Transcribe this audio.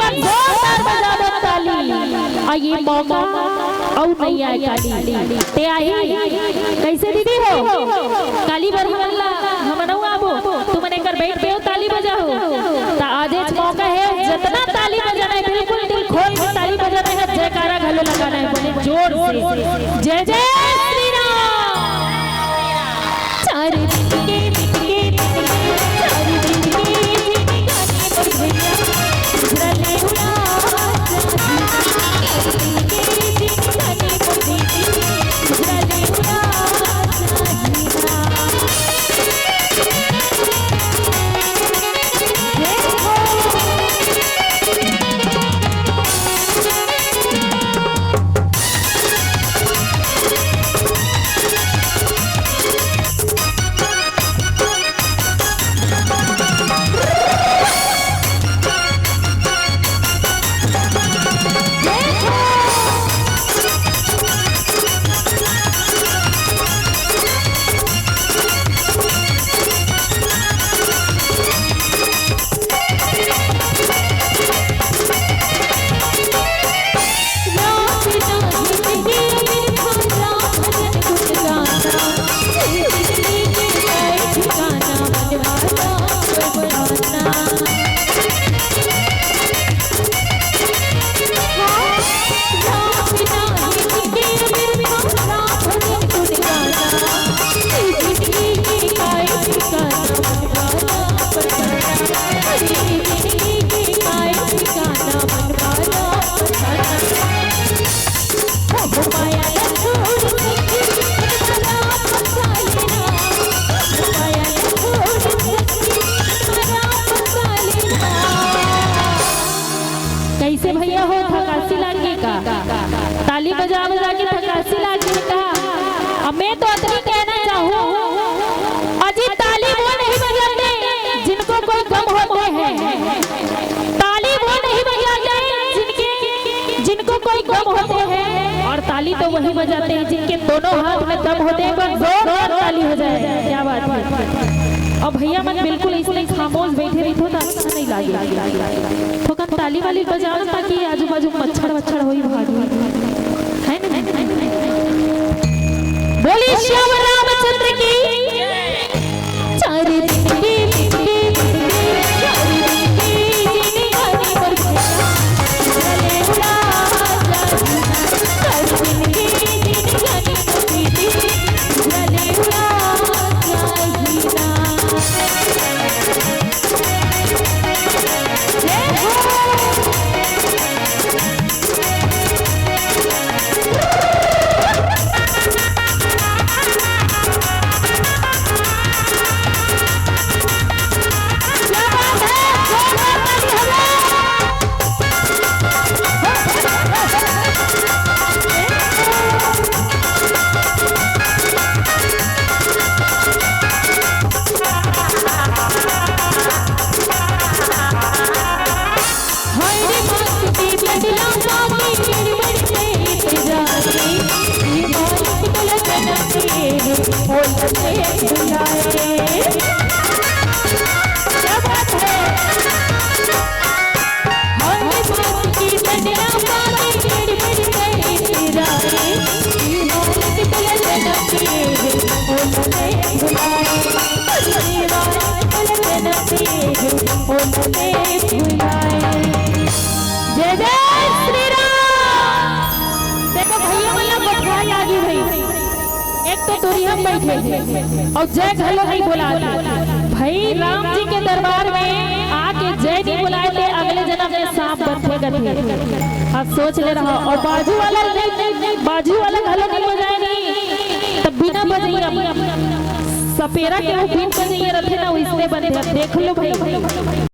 बार जोरदार बजा दो ताली। और ये मौका और नहीं आए काली ते आई कैसे दीदी हो काली बर हमला हमनऊ आबो तुमने कर बैठ पे ताली बजाओ ता आज मौका है जितना ताली बजाना है बिल्कुल दिल खोल के ताली बजाना है जयकारा घलो लगाना है बोले जोर से जय जय श्री राम। चार दिन के चार दिन के गाने उड़ा कैसे भैया हो थकासी लागे का ताली बजा बजा के थकासी लागे का। अब मैं तो इतनी कहना चाहूँ अजी ताली वो नहीं बजाते जिनको कोई गम होते हैं, ताली वो नहीं बजाते जिनको कोई गम होते हैं, और ताली तो वही बजाते हैं जिनके दोनों हाथ में दम होते हैं बस जोरदार ताली हो जाए। क्या बात है। और भैया मन बिल्कुल इसलिए खामोश बैठे रही तो अच्छा नहीं लागे तो कम ताली वाली बजाओ ताकि आजू बाजू मच्छर वच्छर हो है ना। बोली श्याम रामचंद्र की। चार दिन की जय जय श्री राम। देखो भैया मतलब बधाई आ गई भाई। एक तो दूरी हम बैठे और जय घलो नहीं बुला भाई राम जी के दरबार में आके जय नहीं बुलाए थे अगले जन्म में सांप बथे गथे। अब सोच ले रहा और बाजू वाला घलो नहीं बजाए नहीं तब बिना बजाई सपेरा के वो बीन बजाइए रखे ना इसमें बंधे। देख लो भाई।